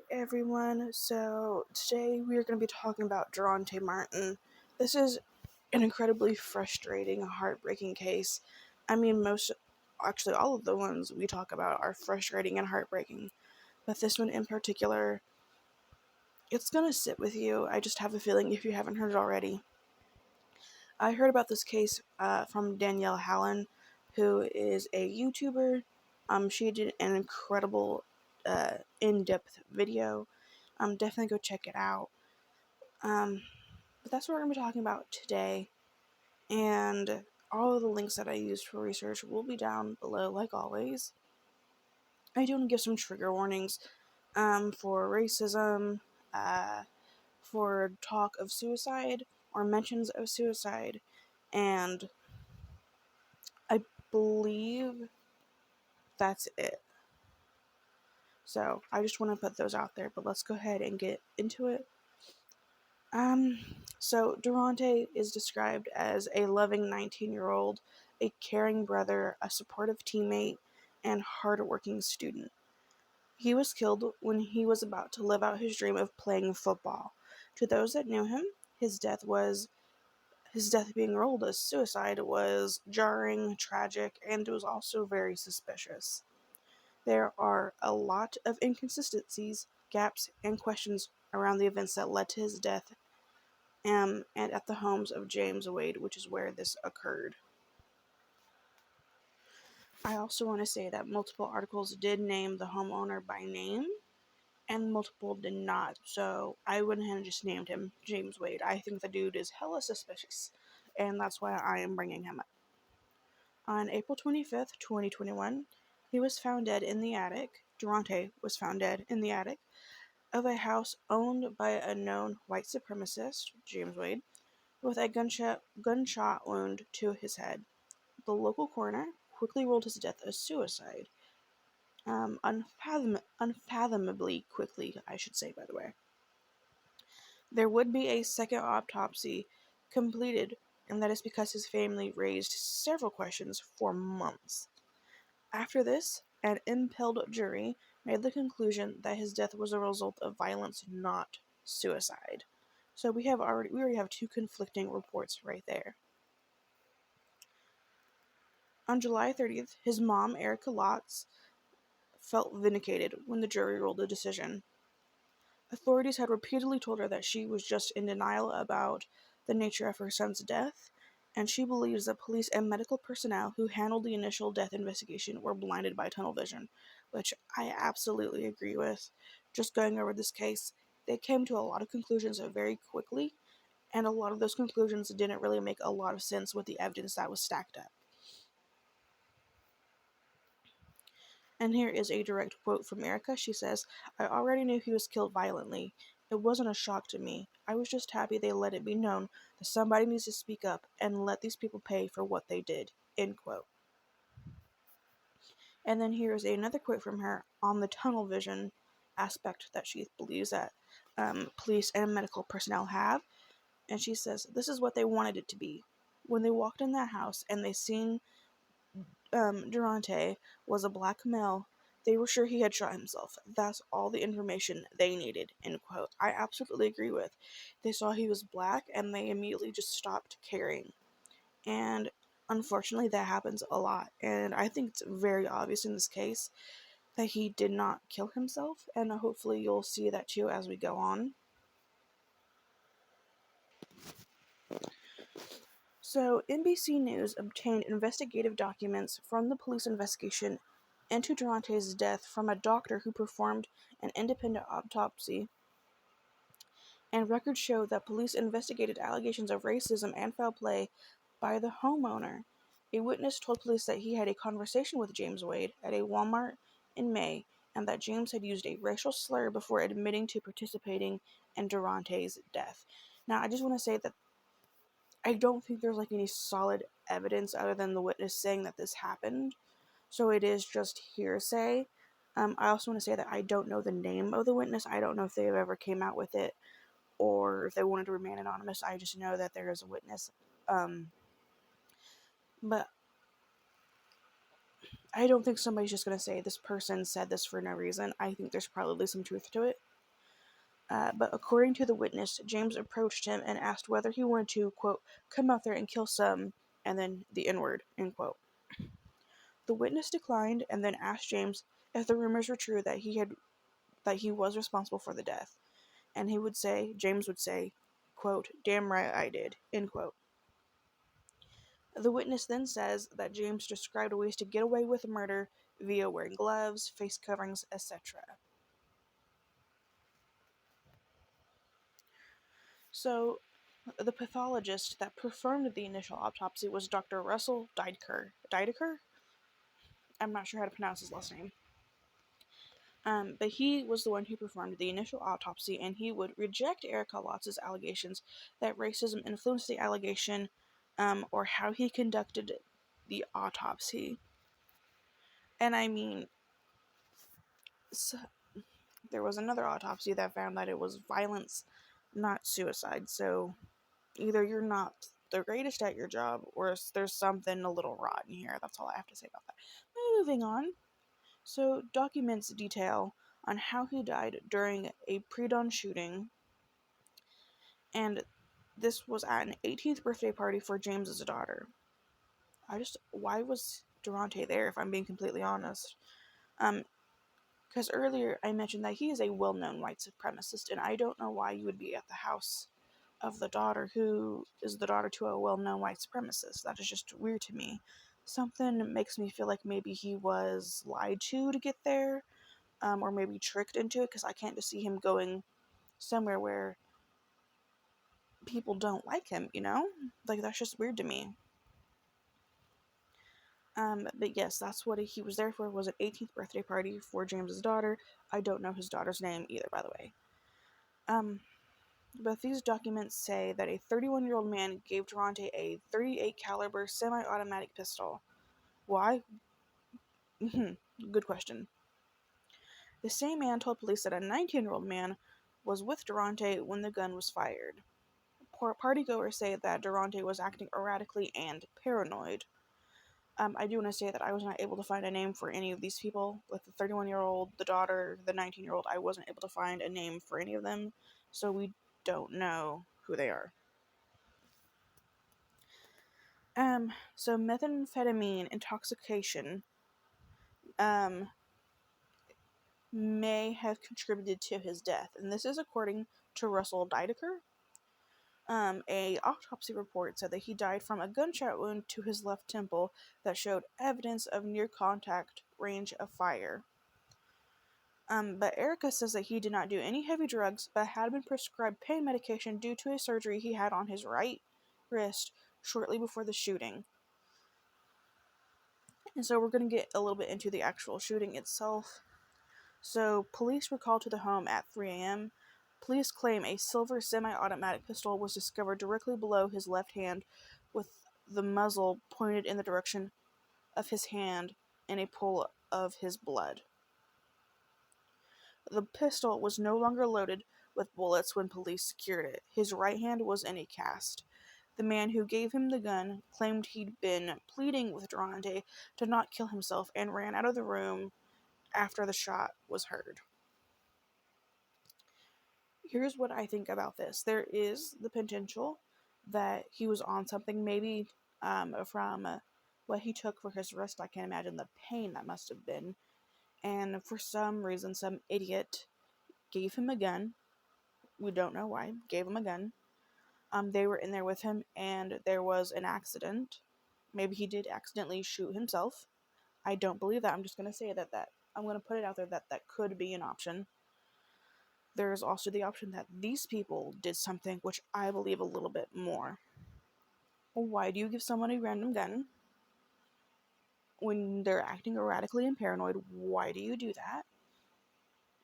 everyone. So today we are going to be talking about Derontae Martin. This is an incredibly frustrating, heartbreaking case. I mean, all of the ones we talk about are frustrating and heartbreaking, but this one in particular, it's going to sit with you. I just have a feeling if you haven't heard it already. I heard about this case from Danielle Hallen, who is a YouTuber. She did an incredible, in-depth video. Definitely go check it out. But that's what we're going to be talking about today. And all of the links that I used for research will be down below, like always. I do want to give some trigger warnings for racism, for talk of suicide, or mentions of suicide, and I believe that's it. So I just want to put those out there, but let's go ahead and get into it. So Derontae is described as a loving 19-year-old, a caring brother, a supportive teammate, and hardworking student. He was killed when he was about to live out his dream of playing football. To those that knew him, his death being rolled as suicide was jarring, tragic, and it was also very suspicious. There are a lot of inconsistencies, gaps, and questions around the events that led to his death, and at the homes of James Wade, which is where this occurred. I also want to say that multiple articles did name the homeowner by name, and multiple did not, so I went ahead and just named him James Wade. I think the dude is hella suspicious, and that's why I am bringing him up. On April 25th, 2021, he was found dead in the attic. Derontae was found dead in the attic of a house owned by a known white supremacist, James Wade, with a gunshot wound to his head. The local coroner quickly ruled his death a suicide. Unfathomably quickly, I should say, by the way. There would be a second autopsy completed, and that is because his family raised several questions for months. After this, an impelled jury made the conclusion that his death was a result of violence, not suicide. So we already have two conflicting reports right there. On July 30th, his mom, Erica Lotz, felt vindicated when the jury ruled the decision. Authorities had repeatedly told her that she was just in denial about the nature of her son's death, and she believes that police and medical personnel who handled the initial death investigation were blinded by tunnel vision, which I absolutely agree with. Just going over this case, they came to a lot of conclusions very quickly, and a lot of those conclusions didn't really make a lot of sense with the evidence that was stacked up. And here is a direct quote from Erica. She says, "I already knew he was killed violently. It wasn't a shock to me. I was just happy they let it be known that somebody needs to speak up and let these people pay for what they did." End quote. And then here is another quote from her on the tunnel vision aspect that she believes that police and medical personnel have. And she says, "This is what they wanted it to be. When they walked in that house and they seen Derontae was a black male, they were sure he had shot himself. That's all the information they needed." End quote. I absolutely agree with. They saw he was black and they immediately just stopped caring. And unfortunately, that happens a lot. And I think it's very obvious in this case that he did not kill himself. And hopefully, you'll see that too as we go on. So, NBC News obtained investigative documents from the police investigation into Derontae's death from a doctor who performed an independent autopsy, and records show that police investigated allegations of racism and foul play by the homeowner. A witness told police that he had a conversation with James Wade at a Walmart in May, and that James had used a racial slur before admitting to participating in Derontae's death. Now, I just want to say that I don't think there's any solid evidence other than the witness saying that this happened, so it is just hearsay. I also want to say that I don't know the name of the witness. I don't know if they've ever came out with it or if they wanted to remain anonymous. I just know that there is a witness. But I don't think somebody's just going to say this person said this for no reason. I think there's probably some truth to it. But according to the witness, James approached him and asked whether he wanted to, quote, come out there and kill some, and then the N-word, end quote. The witness declined and then asked James if the rumors were true that he was responsible for the death. And James would say, quote, damn right I did, end quote. The witness then says that James described ways to get away with murder via wearing gloves, face coverings, etc. So, the pathologist that performed the initial autopsy was Dr. Russell Diedeker. Diedeker? I'm not sure how to pronounce his last name. But he was the one who performed the initial autopsy, and he would reject Erica Lotz's allegations that racism influenced the allegation, or how he conducted the autopsy. And I mean, so, there was another autopsy that found that it was violence, not suicide. So either you're not the greatest at your job, or there's something a little rotten here. That's all I have to say about that. Moving on. So, documents detail on how he died during a pre-dawn shooting, and this was at an 18th birthday party for James's daughter. Why was Derontae there, if I'm being completely honest? Because earlier I mentioned that he is a well-known white supremacist, and I don't know why you would be at the house of the daughter who is the daughter to a well-known white supremacist. That is just weird to me. Something makes me feel like maybe he was lied to get there, or maybe tricked into it, because I can't just see him going somewhere where people don't like him, you know? Like, that's just weird to me. But yes, that's what he was there for, was an 18th birthday party for James's daughter. I don't know his daughter's name either, by the way. But these documents say that a 31-year-old man gave Derontae a .38 caliber semi-automatic pistol. Why? Good question. The same man told police that a 19-year-old man was with Derontae when the gun was fired. Partygoers say that Derontae was acting erratically and paranoid. I do want to say that I was not able to find a name for any of these people. Like the 31-year-old, the daughter, the 19-year-old, I wasn't able to find a name for any of them, so we don't know who they are. So methamphetamine intoxication, may have contributed to his death, and this is according to Russell Diedeker. A autopsy report said that he died from a gunshot wound to his left temple that showed evidence of near contact range of fire. But Erica says that he did not do any heavy drugs, but had been prescribed pain medication due to a surgery he had on his right wrist shortly before the shooting. And so we're going to get a little bit into the actual shooting itself. So police were called to the home at 3 a.m. Police claim a silver semi-automatic pistol was discovered directly below his left hand, with the muzzle pointed in the direction of his hand in a pool of his blood. The pistol was no longer loaded with bullets when police secured it. His right hand was in a cast. The man who gave him the gun claimed he'd been pleading with Derontae to not kill himself and ran out of the room after the shot was heard. Here's what I think about this. There is the potential that he was on something, maybe from what he took for his wrist. I can't imagine the pain that must have been. And for some reason, some idiot gave him a gun. We don't know why. Gave him a gun. They were in there with him, and there was an accident. Maybe he did accidentally shoot himself. I don't believe that. I'm just going to say that I'm going to put it out there that could be an option. There is also the option that these people did something which I believe a little bit more. Why do you give someone a random gun when they're acting erratically and paranoid? Why do you do that?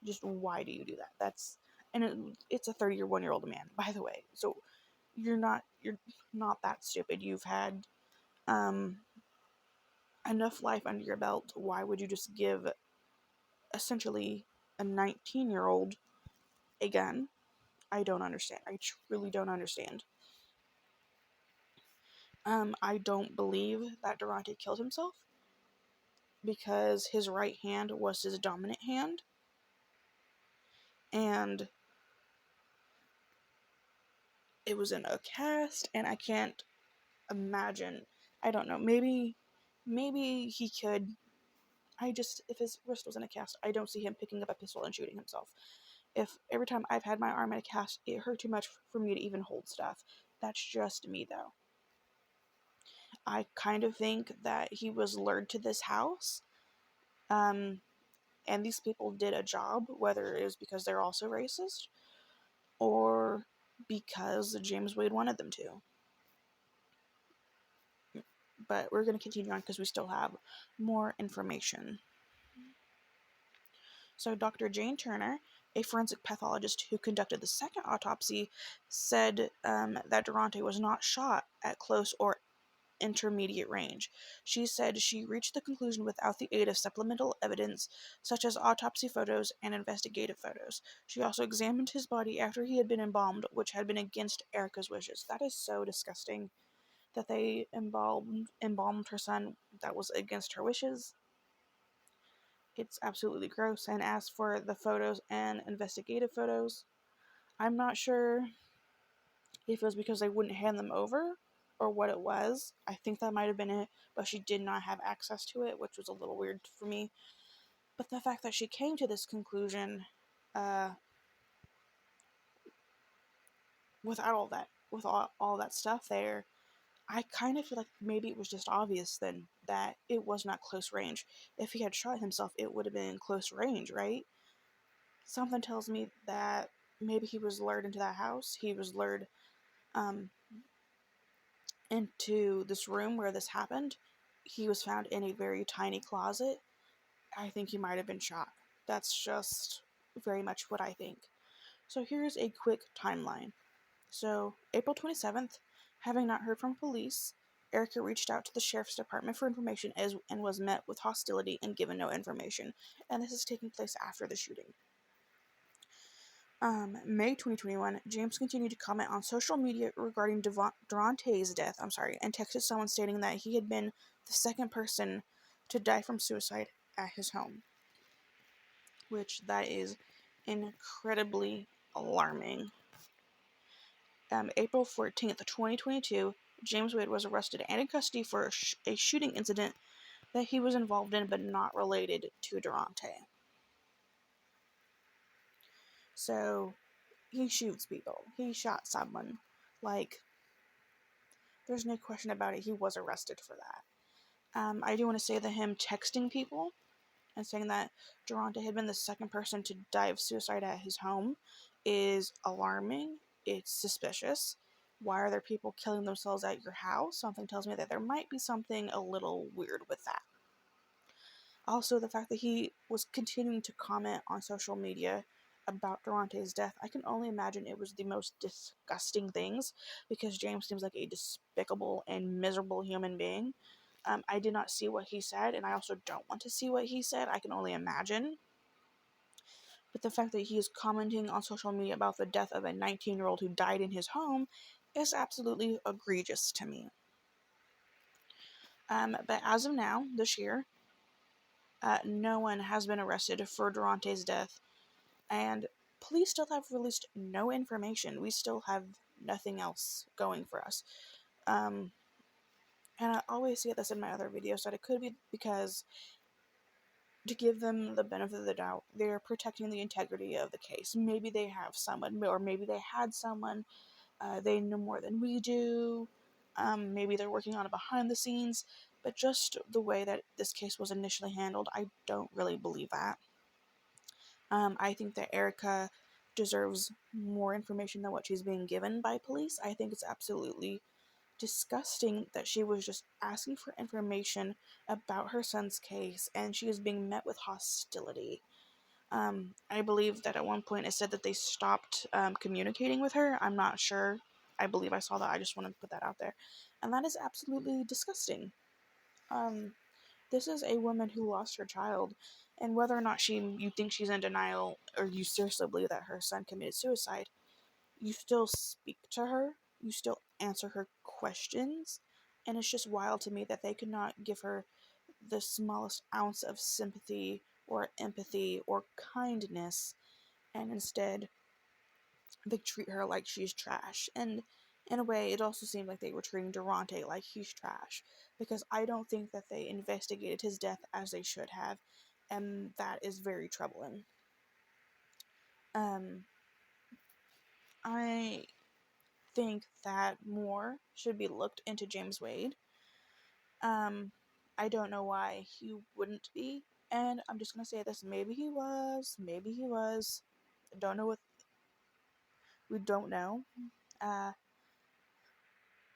Just why do you do that? It's a 31-year-old man, by the way. So you're not that stupid. You've had enough life under your belt. Why would you just give essentially a 19-year-old a gun? I don't understand. I truly don't understand. I don't believe that Derontae killed himself because his right hand was his dominant hand. And it was in a cast, and I can't imagine. I don't know. Maybe he could. If his wrist was in a cast, I don't see him picking up a pistol and shooting himself. If every time I've had my arm in a cast, it hurt too much for me to even hold stuff. That's just me, though. I kind of think that he was lured to this house, and these people did a job, whether it was because they're also racist or because James Wade wanted them to. But we're going to continue on because we still have more information. So, Dr. Jane Turner, a forensic pathologist who conducted the second autopsy, said that Derontae was not shot at close or intermediate range. She said she reached the conclusion without the aid of supplemental evidence, such as autopsy photos and investigative photos. She also examined his body after he had been embalmed, which had been against Erica's wishes. That is so disgusting that they embalmed her son. That was against her wishes. It's absolutely gross. And as for the photos and investigative photos, I'm not sure if it was because they wouldn't hand them over or what it was. I think that might have been it, but she did not have access to it, which was a little weird for me. But the fact that she came to this conclusion without all that stuff there, I kind of feel like maybe it was just obvious then that it was not close range. If he had shot himself, it would have been close range, right? Something tells me that maybe he was lured into that house. He was lured um, into this room where this happened. He was found in a very tiny closet. I think he might have been shot. That's just very much what I think. So here's a quick timeline. So, April 27th, having not heard from police, Erica reached out to the sheriff's department for information and was met with hostility and given no information. And this is taking place after the shooting. May 2021, James continued to comment on social media regarding Derontae's death, and texted someone stating that he had been the second person to die from suicide at his home. Which, that is incredibly alarming. April 14th, 2022, James Wade was arrested and in custody for a shooting incident that he was involved in but not related to Derontae. So, he shoots people. He shot someone. Like, there's no question about it. He was arrested for that. I do want to say that him texting people and saying that Derontae had been the second person to die of suicide at his home is alarming. It's suspicious. Why are there people killing themselves at your house? Something tells me that there might be something a little weird with that. Also, the fact that he was continuing to comment on social media about Derontae's death, I can only imagine it was the most disgusting things, because James seems like a despicable and miserable human being. I did not see what he said, and I also don't want to see what he said. I can only imagine. But the fact that he is commenting on social media about the death of a 19-year-old who died in his home is absolutely egregious to me. But as of now, this year, no one has been arrested for Derontae's death, and police still have released no information. We still have nothing else going for us. And I always say this in my other videos, that it could be because, to give them the benefit of the doubt, they're protecting the integrity of the case. Maybe they have someone, or maybe they had someone. They know more than we do. Maybe they're working on it behind the scenes. But just the way that this case was initially handled, I don't really believe that. I think that Erica deserves more information than what she's being given by police. I think it's absolutely disgusting that she was just asking for information about her son's case and she is being met with hostility. I believe that at one point it said that they stopped communicating with her. I'm not sure. I believe I saw that. I just want to put that out there. And that is absolutely disgusting. This is a woman who lost her child, and whether or not you think she's in denial, or you seriously believe that her son committed suicide, you still speak to her, you still answer her questions, and it's just wild to me that they could not give her the smallest ounce of sympathy or empathy or kindness, and instead they treat her like she's trash. And in a way, it also seemed like they were treating Derontae like he's trash, because I don't think that they investigated his death as they should have, and that is very troubling. Um, I think that more should be looked into James Wade. Um, I don't know why he wouldn't be, and I'm just gonna say this: maybe he was, maybe he was. Don't know what we don't know. Uh,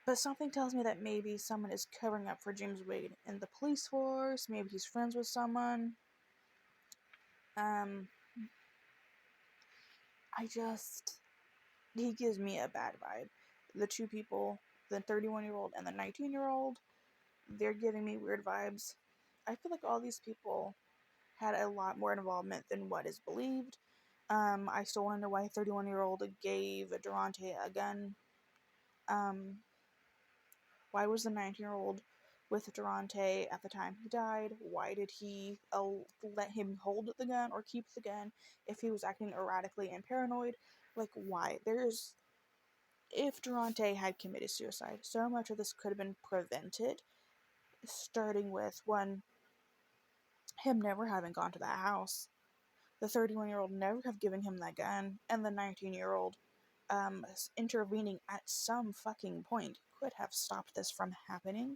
But something tells me that maybe someone is covering up for James Wade in the police force. Maybe he's friends with someone. Um, he gives me a bad vibe. The two people, the 31-year-old and the 19-year-old, they're giving me weird vibes. I feel like all these people had a lot more involvement than what is believed. I still want to know why 31-year-old gave Derontae a gun. Um, Why was the 19-year-old with Derontae at the time he died? Why did he let him hold the gun or keep the gun if he was acting erratically and paranoid? Like, why? If Derontae had committed suicide, so much of this could have been prevented, starting with one, him never having gone to that house, the 31-year-old never have given him that gun, and the 19-year-old intervening at some fucking point could have stopped this from happening.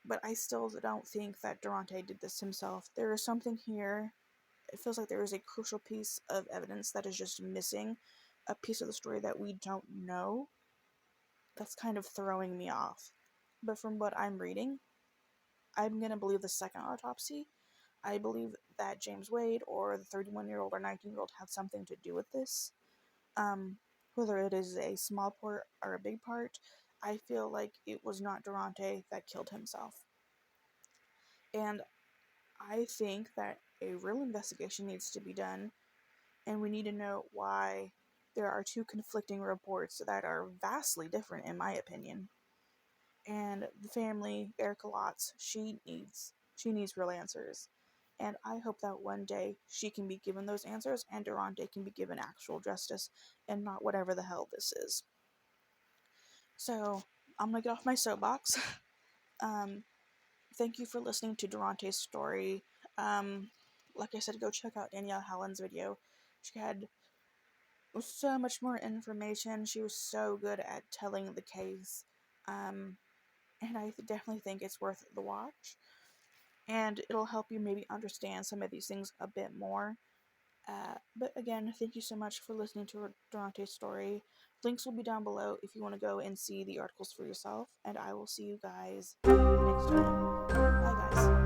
But I still don't think that Derontae did this himself. There is something here. It feels like there is a crucial piece of evidence that is just missing, a piece of the story that we don't know. That's kind of throwing me off. But from what I'm reading, I'm gonna believe the second autopsy. I believe that James Wade or the 31-year-old or 19-year-old had something to do with this. Um, Whether it is a small part or a big part, I feel like it was not Derontae that killed himself. And I think that a real investigation needs to be done, and we need to know why there are two conflicting reports that are vastly different, in my opinion. And the family, Erica Lotz, she needs real answers. And I hope that one day she can be given those answers and Derontae can be given actual justice and not whatever the hell this is. So, I'm gonna get off my soapbox. um, Thank you for listening to Derontae's story. Um, like I said, go check out Danielle Hallen's video. She had so much more information. She was so good at telling the case. And I definitely think it's worth the watch. And it'll help you maybe understand some of these things a bit more. But again, thank you so much for listening to Derontae's story. Links will be down below if you want to go and see the articles for yourself. And I will see you guys next time. Bye, guys.